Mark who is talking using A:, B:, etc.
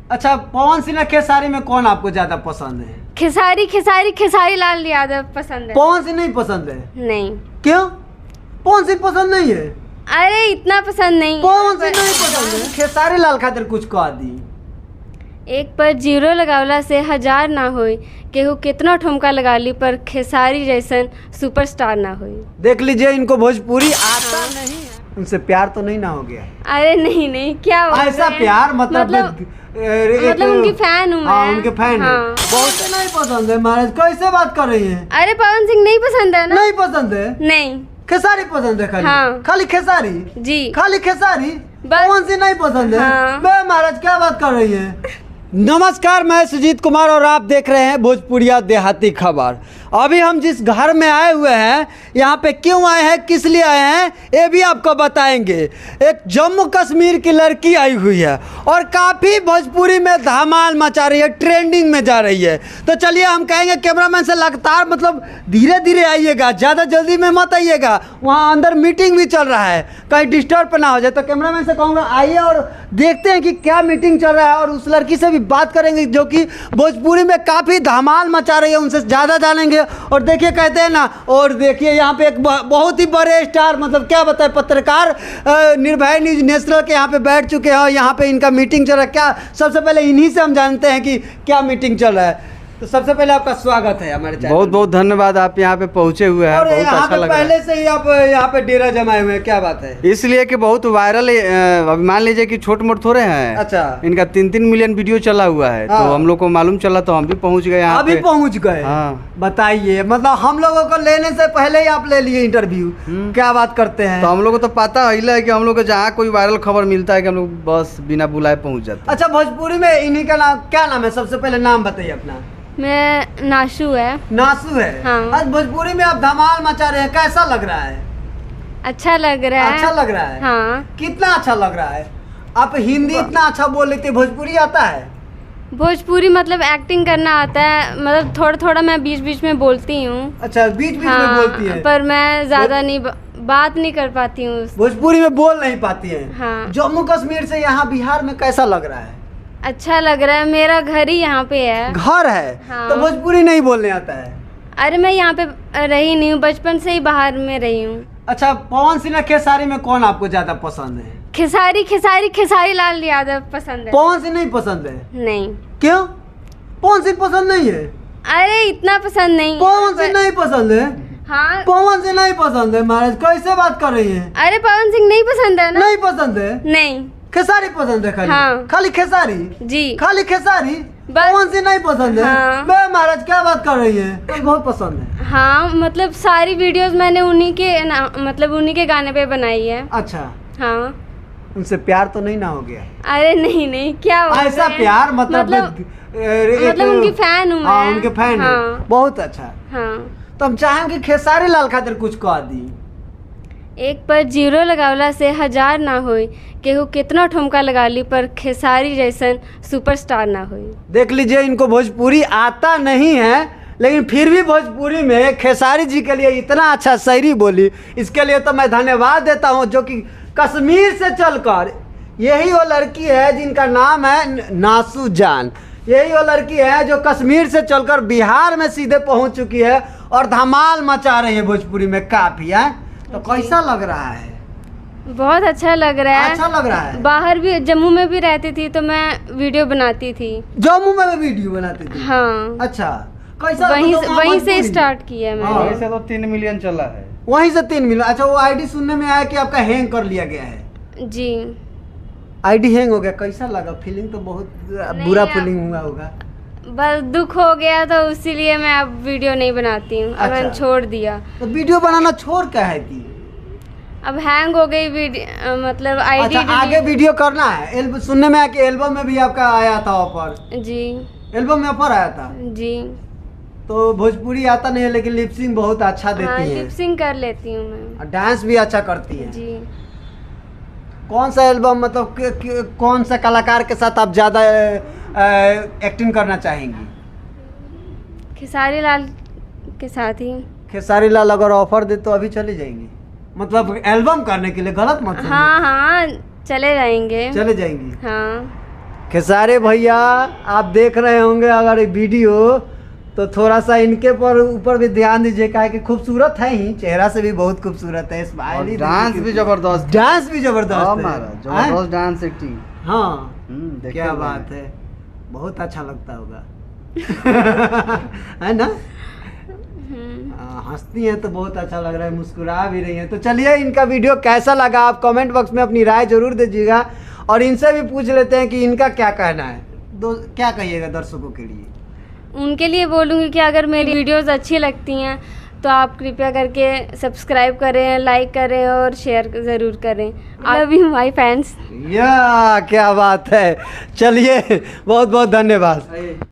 A: अच्छा, पवन सिंह खेसारी में कौन आपको ज्यादा पसंद है?
B: खेसारी लाल यादव पसंद है।
A: पवन सिंह नहीं पसंद है?
B: नहीं।
A: क्यों? पवन सिंह पसंद नहीं है?
B: अरे इतना पसंद नहीं।
A: पवन सिंह नहीं पसंद है? खेसारी लाल खातिर कुछ कह दी।
B: एक पर जीरो लगावला से हजार ना होई, केहू कितना ठुमका लगा ली पर खेसारी जैसन सुपरस्टार ना होई।
A: देख लीजिए, इनको भोजपुरी आता नहीं है। उनसे प्यार तो नहीं ना हो गया?
B: अरे नहीं क्या
A: ऐसा प्यार मतलब
B: उनकी फैन हूँ मैं।
A: उनके फैन है। बहुत नहीं पसंद है महाराज, कैसे बात कर रही है?
B: अरे पवन सिंह नहीं पसंद है ना?
A: नहीं पसंद है?
B: नहीं।
A: खेसारी पसंद है खाली?
B: हाँ।
A: खाली खेसारी
B: जी।
A: खाली खेसारी? पवन सिंह नहीं पसंद है?
B: हाँ।
A: बे महाराज क्या बात कर रही है? नमस्कार, मैं सुजीत कुमार और आप देख रहे हैं भोजपुरिया देहाती खबर। अभी हम जिस घर में आए हुए हैं, यहाँ पे क्यों आए हैं, किस लिए आए हैं, ये भी आपको बताएंगे। एक जम्मू कश्मीर की लड़की आई हुई है और काफ़ी भोजपुरी में धमाल मचा रही है, ट्रेंडिंग में जा रही है। तो चलिए, हम कहेंगे कैमरामैन से लगातार मतलब धीरे धीरे आइएगा, ज़्यादा जल्दी में मत आइएगा। वहाँ अंदर मीटिंग भी चल रहा है, कहीं डिस्टर्ब ना हो जाए। तो कैमरामैन से कहूँगा आइए और देखते हैं कि क्या मीटिंग चल रहा है, और उस लड़की से भी बात करेंगे जो कि भोजपुरी में काफ़ी धमाल मचा रही है, उनसे ज़्यादा जानेंगे। और देखिए, कहते हैं ना, और देखिए यहाँ पे एक बहुत ही बड़े स्टार, मतलब क्या बताए, पत्रकार निर्भय न्यूज नेशनल के यहाँ पे बैठ चुके हैं। यहाँ पे इनका मीटिंग चल रहा है। क्या सबसे पहले इन्हीं से हम जानते हैं कि क्या मीटिंग चल रहा है। तो सबसे पहले आपका स्वागत है हमारे चैनल।
C: बहुत बहुत धन्यवाद, आप यहाँ पे पहुँचे हुए हैं। बहुत अच्छा लग रहा है।
A: पहले से ही आप यहाँ पे डेरा जमाए हुए हैं, क्या बात है?
C: इसलिए कि बहुत वायरल, अभी मान लीजिए कि छोट मोट थोड़े हैं।
A: अच्छा।
C: इनका 3-3 मिलियन वीडियो चला हुआ है।
A: हाँ।
C: तो हम लोग को मालूम चला तो हम भी पहुँच गए यहाँ
A: अभी
C: पे।
A: पहुँच गए?
C: हाँ।
A: बताइए, मतलब हम लोगों को लेने से पहले ही आप ले लिए इंटरव्यू। क्या बात करते हैं?
C: तो हम लोग को तो पता है कि हम लोग को जहाँ कोई वायरल खबर मिलता है कि हम लोग बस बिना बुलाए पहुँच जाते हैं।
A: अच्छा, भोजपुरी में इन्हीं का नाम क्या नाम है? सबसे पहले नाम बताइए अपना।
B: मैं नाशु है।
A: नासू है?
B: हाँ।
A: आज भोजपुरी में आप धमाल मचा रहे हैं, कैसा लग रहा है?
B: अच्छा लग रहा है।
A: अच्छा लग रहा है?
B: हाँ।
A: कितना अच्छा लग रहा है? आप हिंदी इतना अच्छा बोल लेते, भोजपुरी आता है?
B: भोजपुरी मतलब एक्टिंग करना आता है, मतलब थोड़ा थोड़ा मैं बीच बीच में बोलती हूँ।
A: अच्छा, बीच बीच में बोलती है?
B: पर मैं ज्यादा नहीं बात नहीं कर पाती हूँ।
A: भोजपुरी में बोल नहीं पाती है?
B: हाँ।
A: जम्मू कश्मीर से यहाँ बिहार में कैसा लग रहा है?
B: अच्छा लग रहा है, मेरा घर ही यहाँ पे है।
A: घर है?
B: हाँ।
A: तो भोजपुरी नहीं बोलने आता है?
B: अरे मैं यहाँ पे रही नहीं हूँ, बचपन से ही बाहर में रही हूँ।
A: अच्छा, पवन सिंह खेसारी में कौन आपको ज्यादा पसंद है?
B: खेसारी लाल यादव पसंद है।
A: पवन सिंह नहीं पसंद है?
B: नहीं।
A: क्यों? पवन सिंह पसंद नहीं है?
B: अरे इतना पसंद नहीं।
A: पवन सिंह नहीं पसंद है?
B: हाँ।
A: पवन सिंह नहीं पसंद है महाराज, कैसे बात कर रही है?
B: अरे पवन सिंह नहीं पसंद है ना?
A: नहीं पसंद है?
B: नहीं।
A: खेसारी पसंद है खाली?
B: हाँ।
A: खाली खेसारी?
B: जी।
A: खाली खेसारी? पवन सिंह नहीं पसंद है?
B: हाँ।
A: बे महाराज क्या बात कर रही है? तो बहुत पसंद है।
B: हाँ, मतलब सारी वीडियोस मैंने उन्हीं के गाने पे बनाई है।
A: अच्छा।
B: हाँ।
A: उनसे प्यार तो नहीं ना हो गया?
B: अरे नहीं क्या
A: ऐसा प्यार मतलब
B: उनकी फैन हूँ मैं।
A: उनके फैन है।
B: हाँ।
A: बहुत अच्छा।
B: हाँ।
A: तो हम चाहेंगे कि खेसारी लाल खातिर कुछ कह दी।
B: एक पर जीरो लगावला से हजार ना होई, केहू कितना ठुमका लगा ली पर खेसारी जैसन सुपरस्टार ना होई।
A: देख लीजिए, इनको भोजपुरी आता नहीं है, लेकिन फिर भी भोजपुरी में खेसारी जी के लिए इतना अच्छा शायरी बोली, इसके लिए तो मैं धन्यवाद देता हूँ। जो कि कश्मीर से चलकर, यही वो लड़की है जिनका नाम है नासू जान। यही वो लड़की है जो कश्मीर से चलकर बिहार में सीधे पहुँच चुकी है और धमाल मचा रही है भोजपुरी में काफ़ी है। तो कैसा लग रहा है?
B: बहुत अच्छा लग रहा है।
A: अच्छा लग रहा है?
B: बाहर भी, जम्मू में भी रहती थी तो मैं वीडियो बनाती थी।
A: जम्मू में भी वीडियो बनाती थी?
B: हाँ।
A: अच्छा, कैसा?
B: वहीं से स्टार्ट किया मैंने।
C: वैसे तो 3 मिलियन चला है।
A: वहीं से 3 मिलियन? अच्छा, वो आईडी सुनने में आया कि आपका हैंग कर लिया गया है?
B: जी।
A: आईडी हैंग हो गया, कैसा लगा? फीलिंग तो बहुत बुरा फीलिंग हुआ होगा।
B: बस दुख हो गया तो इसीलिए मैं अब वीडियो नहीं बनाती हूँ। अब मैंने छोड़ दिया। तो
A: वीडियो बनाना छोड़ क्या है कि
B: अब हैंग हो गई वीडियो, मतलब आईडी।
A: अच्छा, आगे वीडियो करना है। सुनने में आया कि एल्बम में भी आपका आया था ऑफर?
B: जी।
A: एल्बम में ऑफर आया था?
B: जी।
A: तो भोजपुरी आता नहीं है, लेकिन लिपसिंग बहुत अच्छा देती है।
B: लिपसिंग कर लेती हूँ मैं।
A: डांस भी अच्छा करती है।
B: जी।
A: कौन सा एल्बम, मतलब कौन सा कलाकार के साथ आप ज़्यादा एक्टिंग करना चाहेंगी?
B: खेसारी लाल के साथ ही।
A: खेसारी लाल अगर ऑफर दे तो अभी चली जाएंगी? मतलब एल्बम करने के लिए? गलत मत समझिए।
B: हाँ चले जाएंगे।
A: चले जाएंगी?
B: हाँ।
A: खेसारी भैया आप देख रहे होंगे अगर ये वीडियो तो थोड़ा सा इनके पर ऊपर भी ध्यान दीजिए, क्या है कि खूबसूरत है ही, चेहरा से भी बहुत खूबसूरत है,
C: और
A: स्माइल
C: डांस भी जबरदस्त,
A: डांस भी जबरदस्त
C: हाँ
A: है।
C: महाराज, जबरदस्त डांस एक्टिंग।
A: हाँ
C: देखते
A: क्या
C: हुए।
A: बात है, बहुत अच्छा लगता होगा है ना? हंसती हैं तो बहुत अच्छा लग रहा है, मुस्कुरा भी रही हैं। तो चलिए इनका वीडियो कैसा लगा आप कमेंट बॉक्स में अपनी राय जरूर दीजिएगा, और इनसे भी पूछ लेते हैं कि इनका क्या कहना है। क्या कहिएगा दर्शकों के लिए?
B: उनके लिए बोलूँगी कि अगर मेरी वीडियोस अच्छी लगती हैं तो आप कृपया करके सब्सक्राइब करें, लाइक करें और शेयर ज़रूर करें। I love you my fans.
A: या क्या बात है, चलिए बहुत बहुत धन्यवाद।